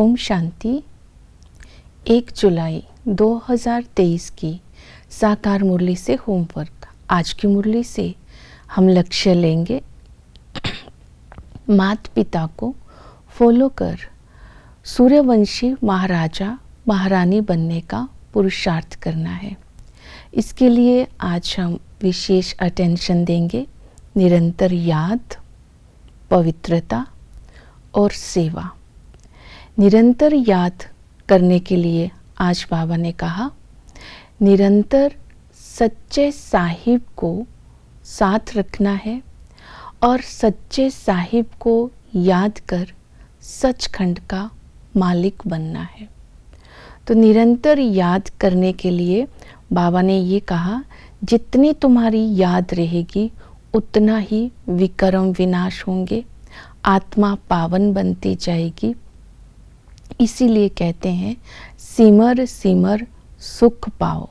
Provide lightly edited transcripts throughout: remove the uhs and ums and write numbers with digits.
ओम शांति। 1 जुलाई 2023 की साकार मुरली से होमवर्क। आज की मुरली से हम लक्ष्य लेंगे माता पिता को फॉलो कर सूर्यवंशी महाराजा महारानी बनने का पुरुषार्थ करना है। इसके लिए आज हम विशेष अटेंशन देंगे निरंतर याद, पवित्रता और सेवा। निरंतर याद करने के लिए आज बाबा ने कहा, निरंतर सच्चे साहिब को साथ रखना है और सच्चे साहिब को याद कर सचखंड का मालिक बनना है। तो निरंतर याद करने के लिए बाबा ने ये कहा, जितनी तुम्हारी याद रहेगी उतना ही विकर्म विनाश होंगे, आत्मा पावन बनती जाएगी। इसीलिए कहते हैं सिमर सिमर सुख पाओ,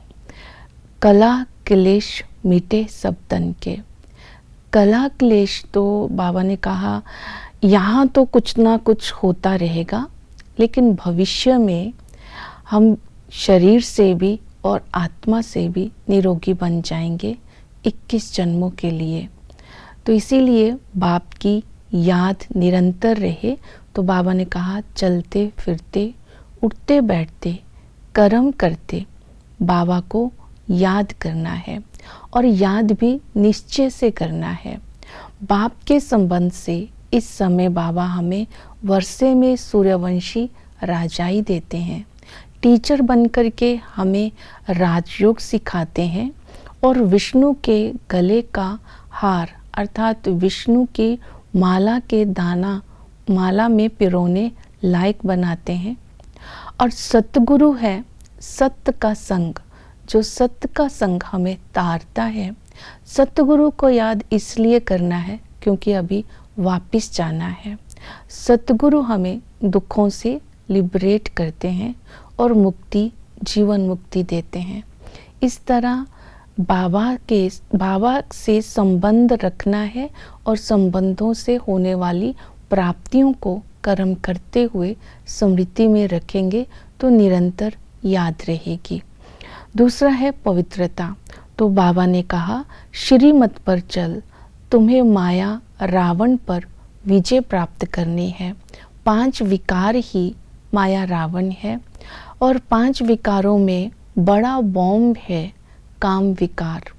कला क्लेश मिटे सब तन के। कला क्लेश तो बाबा ने कहा यहाँ तो कुछ ना कुछ होता रहेगा, लेकिन भविष्य में हम शरीर से भी और आत्मा से भी निरोगी बन जाएंगे 21 जन्मों के लिए। तो इसीलिए बाप की याद निरंतर रहे। तो बाबा ने कहा चलते फिरते, उठते बैठते, कर्म करते बाबा को याद करना है और याद भी निश्चय से करना है। बाप के संबंध से इस समय बाबा हमें वर्षे में सूर्यवंशी राजाई देते हैं, टीचर बनकर के हमें राजयोग सिखाते हैं और विष्णु के गले का हार अर्थात विष्णु की माला के दाना माला में पिरोने लायक बनाते हैं। और सतगुरु है सत्य का संग, जो सत्य का संग हमें तारता है। सतगुरु को याद इसलिए करना है क्योंकि अभी वापस जाना है। सतगुरु हमें दुखों से लिबरेट करते हैं और मुक्ति, जीवन मुक्ति देते हैं। इस तरह बाबा से संबंध रखना है और संबंधों से होने वाली प्राप्तियों को कर्म करते हुए स्मृति में रखेंगे तो निरंतर याद रहेगी। दूसरा है पवित्रता। तो बाबा ने कहा श्रीमत पर चल, तुम्हें माया रावण पर विजय प्राप्त करनी है। 5 विकार ही माया रावण है और 5 विकारों में बड़ा बॉम्ब है काम विकार।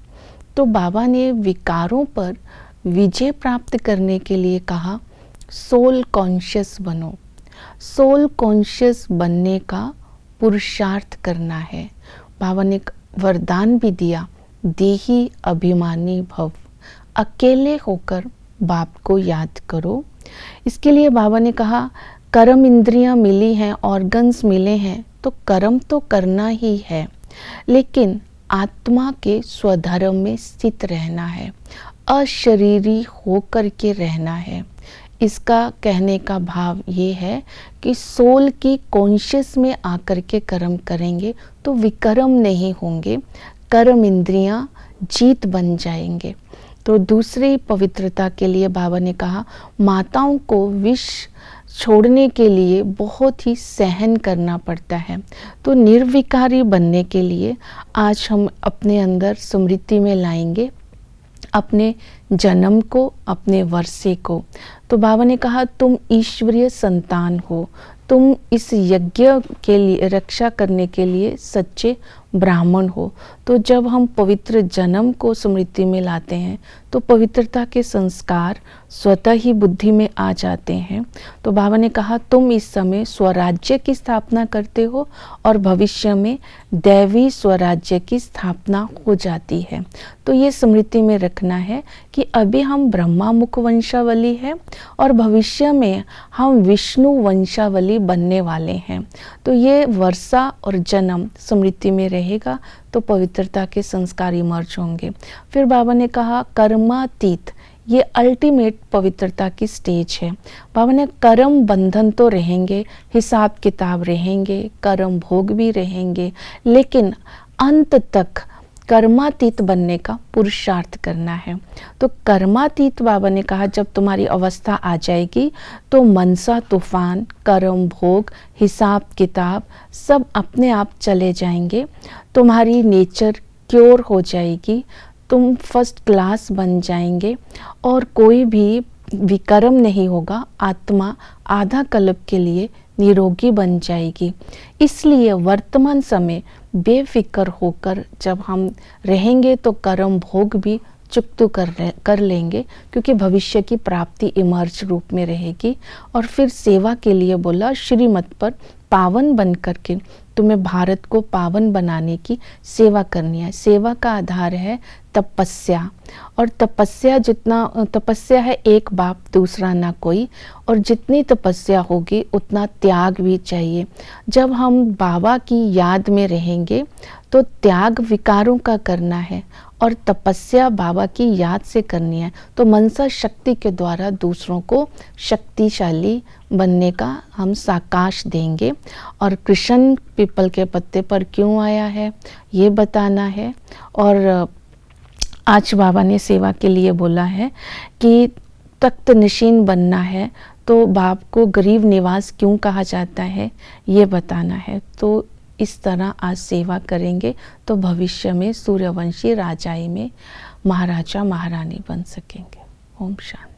तो बाबा ने विकारों पर विजय प्राप्त करने के लिए कहा सोल कॉन्शियस बनो। सोल कॉन्शियस बनने का पुरुषार्थ करना है। बाबा ने वरदान भी दिया, देही अभिमानी भव, अकेले होकर बाप को याद करो। इसके लिए बाबा ने कहा कर्म इंद्रियां मिली हैं, ऑर्गन्स मिले हैं, तो कर्म तो करना ही है, लेकिन आत्मा के स्वधर्म में स्थित रहना है, अशरीरी होकर के रहना है। इसका कहने का भाव ये है कि सोल की कॉन्शियस में आकर के कर्म करेंगे तो विकर्म नहीं होंगे, कर्म इंद्रियां जीत बन जाएंगे। तो दूसरी पवित्रता के लिए बाबा ने कहा माताओं को विष छोड़ने के लिए बहुत ही सहन करना पड़ता है। तो निर्विकारी बनने के लिए आज हम अपने अंदर स्मृति में लाएंगे अपने जन्म को, अपने वर्षे को। तो बाबा ने कहा तुम ईश्वरीय संतान हो, तुम इस यज्ञ के लिए रक्षा करने के लिए सच्चे ब्राह्मण हो। तो जब हम पवित्र जन्म को स्मृति में लाते हैं तो पवित्रता के संस्कार स्वतः ही बुद्धि में आ जाते हैं। तो बाबा ने कहा तुम इस समय स्वराज्य की स्थापना करते हो और भविष्य में दैवी स्वराज्य की स्थापना हो जाती है। तो ये स्मृति में रखना है कि अभी हम ब्रह्मा मुख वंशावली है और भविष्य में हम विष्णु वंशावली बनने वाले हैं। तो ये वर्षा और जन्म स्मृति में रहेगा तो पवित्रता के संस्कार इमर्ज होंगे। फिर बाबा ने कहा कर्मातीत, ये अल्टीमेट पवित्रता की स्टेज है। बाबा ने कर्म बंधन तो रहेंगे, हिसाब किताब रहेंगे, कर्म भोग भी रहेंगे, लेकिन अंत तक कर्मातीत बनने का पुरुषार्थ करना है। तो कर्मातीत बाबा ने कहा जब तुम्हारी अवस्था आ जाएगी तो मनसा तूफान, कर्म भोग, हिसाब किताब सब अपने आप चले जाएंगे, तुम्हारी नेचर क्योर हो जाएगी, तुम फर्स्ट क्लास बन जाएंगे और कोई भी विकर्म नहीं होगा, आत्मा आधा कल्प के लिए निरोगी बन जाएगी। इसलिए वर्तमान समय बेफिक्र होकर जब हम रहेंगे तो कर्म भोग भी चुकतू कर लेंगे, क्योंकि भविष्य की प्राप्ति इमर्ज रूप में रहेगी। और फिर सेवा के लिए बोला, श्रीमत पर पावन बन करके तुम्हें भारत को पावन बनाने की सेवा करनी है। सेवा का आधार है तपस्या, और तपस्या है एक बाप दूसरा ना कोई, और जितनी तपस्या होगी उतना त्याग भी चाहिए। जब हम बाबा की याद में रहेंगे तो त्याग विकारों का करना है और तपस्या बाबा की याद से करनी है। तो मनसा शक्ति के द्वारा दूसरों को शक्तिशाली बनने का हम साकाश देंगे। और कृष्ण पीपल के पत्ते पर क्यों आया है ये बताना है। और आज बाबा ने सेवा के लिए बोला है कि तख्त नशीन बनना है, तो बाप को गरीब निवास क्यों कहा जाता है ये बताना है। तो इस तरह आज सेवा करेंगे तो भविष्य में सूर्यवंशी राजाई में महाराजा महारानी बन सकेंगे। ओम शांति।